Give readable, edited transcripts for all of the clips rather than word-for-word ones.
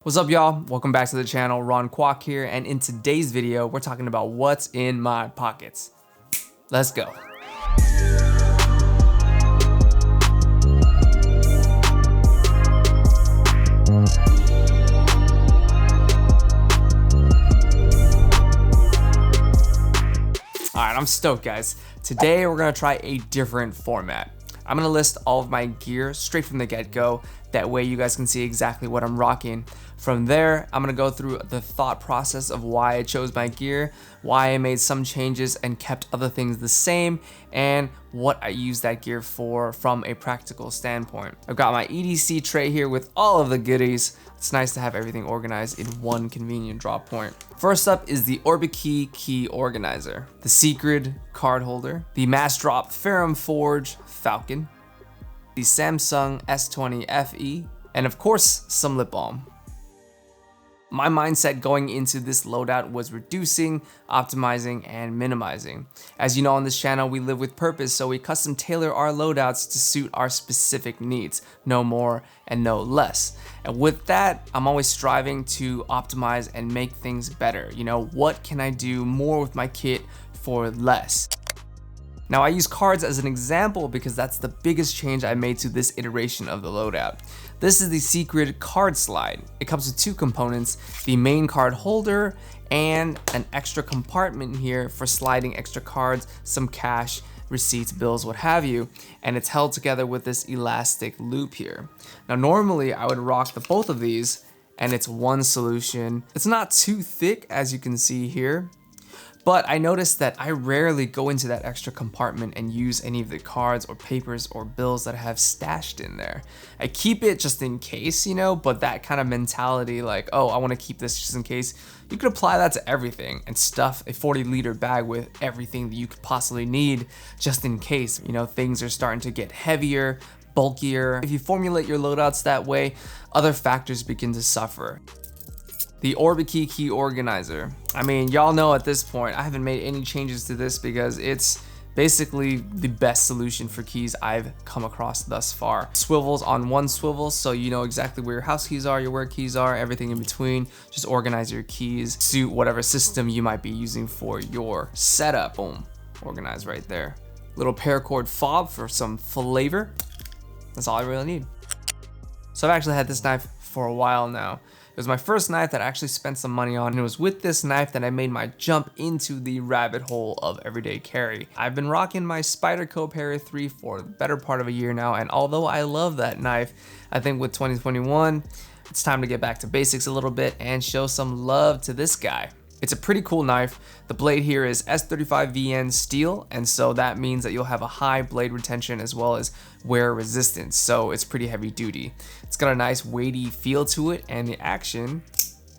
What's up, y'all? Welcome back to the channel. Ron Kwok here, and in today's video, we're talking about what's in my pockets. Let's go. Alright, I'm stoked, guys. Today, we're gonna try a different format. I'm gonna list all of my gear straight from the get-go. That way you guys can see exactly what I'm rocking. From there, I'm gonna go through the thought process of why I chose my gear, why I made some changes and kept other things the same, and what I use that gear for from a practical standpoint. I've got my EDC tray here with all of the goodies. It's nice to have everything organized in one convenient drop point. First up is the Orbikey key organizer, the Secret card holder, the Mass-Drop Ferrum Forge Falcon, the Samsung S20 FE, and of course, some lip balm. My mindset going into this loadout was reducing, optimizing, and minimizing. As you know, on this channel, we live with purpose, so we custom tailor our loadouts to suit our specific needs, no more and no less. And with that, I'm always striving to optimize and make things better. You know, what can I do more with my kit for less? Now, I use cards as an example because that's the biggest change I made to this iteration of the loadout. This is the Secret card slide. It comes with two components, the main card holder and an extra compartment here for sliding extra cards, some cash, receipts, bills, what have you, and it's held together with this elastic loop here. Now, normally I would rock both of these and it's one solution. It's not too thick, as you can see here, but I noticed that I rarely go into that extra compartment and use any of the cards or papers or bills that I have stashed in there. I keep it just in case, you know, but that kind of mentality like, oh, I want to keep this just in case, you could apply that to everything and stuff a 40-liter bag with everything that you could possibly need just in case, you know, things are starting to get heavier, bulkier. If you formulate your loadouts that way, other factors begin to suffer. The Orbikey key organizer. I mean, y'all know at this point, I haven't made any changes to this because it's basically the best solution for keys I've come across thus far. Swivels on one swivel, so you know exactly where your house keys are, your work keys are, everything in between. Just organize your keys, suit whatever system you might be using for your setup. Boom, organized right there. Little paracord fob for some flavor. That's all I really need. So I've actually had this knife for a while now. It was my first knife that I actually spent some money on, and it was with this knife that I made my jump into the rabbit hole of everyday carry. I've been rocking my Spyderco Para 3 for the better part of a year now, and although I love that knife, I think with 2021, it's time to get back to basics a little bit and show some love to this guy. It's a pretty cool knife. The blade here is S35 VN steel, and so that means that you'll have a high blade retention as well as wear resistance, so it's pretty heavy duty. It's got a nice weighty feel to it, and the action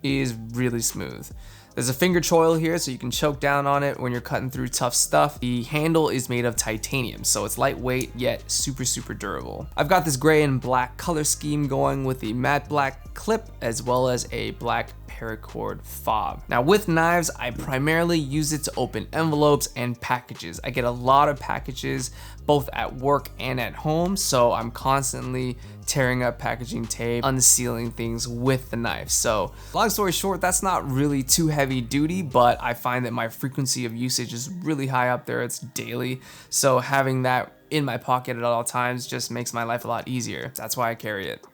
is really smooth. There's a finger choil here so you can choke down on it when you're cutting through tough stuff. The handle is made of titanium, so it's lightweight yet super durable. I've got this gray and black color scheme going with the matte black clip as well as a black paracord fob. Now with knives, I primarily use it to open envelopes and packages. I get a lot of packages both at work and at home, so I'm constantly tearing up packaging tape, unsealing things with the knife. So long story short, that's not really too heavy duty, but I find that my frequency of usage is really high up there. It's daily. So having that in my pocket at all times just makes my life a lot easier. That's why I carry it.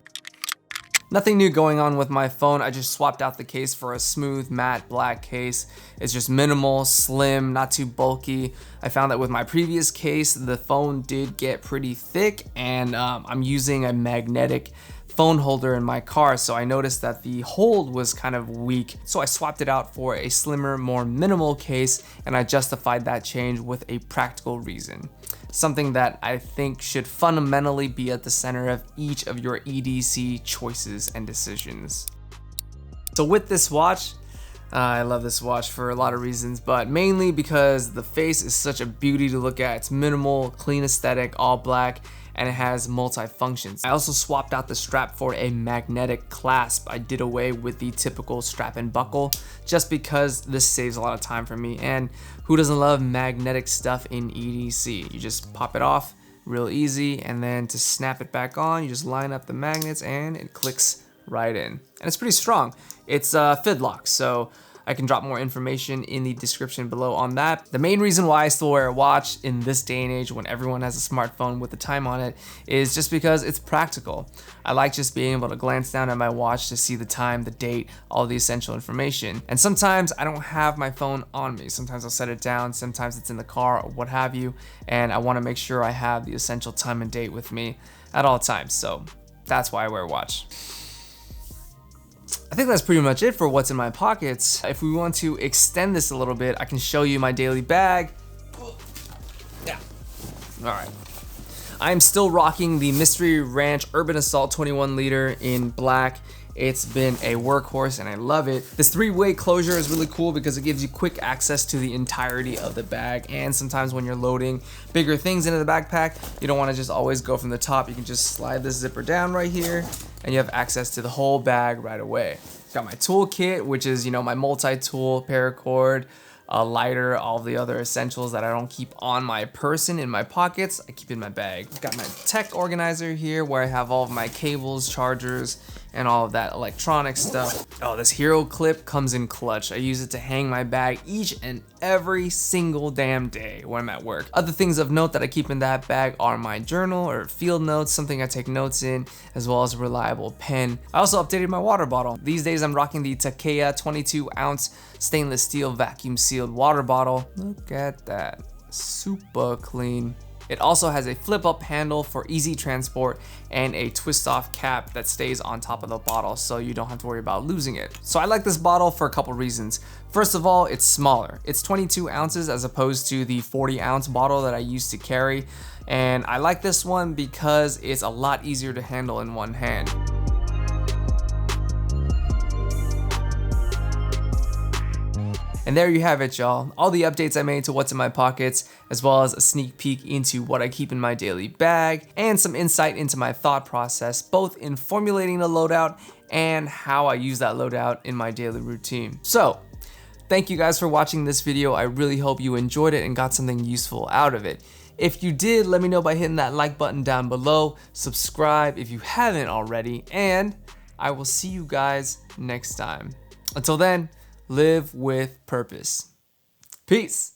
Nothing new going on with my phone. I just swapped out the case for a smooth matte black case. It's just minimal, slim, not too bulky. I found that with my previous case, the phone did get pretty thick, and I'm using a magnetic phone holder in my car, so I noticed that the hold was kind of weak. So I swapped it out for a slimmer, more minimal case, and I justified that change with a practical reason. Something that I think should fundamentally be at the center of each of your EDC choices and decisions. So with this watch, I love this watch for a lot of reasons, but mainly because the face is such a beauty to look at. It's minimal, clean aesthetic, all black, and it has multi-functions. I also swapped out the strap for a magnetic clasp. I did away with the typical strap and buckle just because this saves a lot of time for me, and who doesn't love magnetic stuff in EDC? You just pop it off, real easy, and then to snap it back on, you just line up the magnets and it clicks right in. And it's pretty strong. It's fid lock, so I can drop more information in the description below on that. The main reason why I still wear a watch in this day and age when everyone has a smartphone with the time on it is just because it's practical. I like just being able to glance down at my watch to see the time, the date, all the essential information. And sometimes I don't have my phone on me. Sometimes I'll set it down, sometimes it's in the car or what have you, and I wanna make sure I have the essential time and date with me at all times. So that's why I wear a watch. I think that's pretty much it for what's in my pockets. If we want to extend this a little bit, I can show you my daily bag. Yeah. All right. I'm still rocking the Mystery Ranch Urban Assault 21 liter in black. It's been a workhorse and I love it. This 3-way closure is really cool because it gives you quick access to the entirety of the bag, and sometimes when you're loading bigger things into the backpack, you don't want to just always go from the top. You can just slide this zipper down right here and you have access to the whole bag right away. Got my toolkit, which is, you know, my multi-tool, paracord, a lighter, all the other essentials that I don't keep on my person in my pockets, I keep in my bag. Got my tech organizer here where I have all of my cables, chargers, and all of that electronic stuff. Oh, this hero clip comes in clutch. I use it to hang my bag each and every single damn day when I'm at work. Other things of note that I keep in that bag are my journal or field notes, something I take notes in, as well as a reliable pen. I also updated my water bottle. These days I'm rocking the Takea 22-ounce stainless steel vacuum sealed water bottle. Look at that, super clean. It also has a flip-up handle for easy transport and a twist-off cap that stays on top of the bottle so you don't have to worry about losing it. So I like this bottle for a couple reasons. First of all, it's smaller. It's 22 ounces as opposed to the 40-ounce bottle that I used to carry. And I like this one because it's a lot easier to handle in one hand. And there you have it, y'all. All the updates I made to what's in my pockets, as well as a sneak peek into what I keep in my daily bag, and some insight into my thought process, both in formulating the loadout and how I use that loadout in my daily routine. So, thank you guys for watching this video. I really hope you enjoyed it and got something useful out of it. If you did, let me know by hitting that like button down below, subscribe if you haven't already, and I will see you guys next time. Until then, live with purpose. Peace.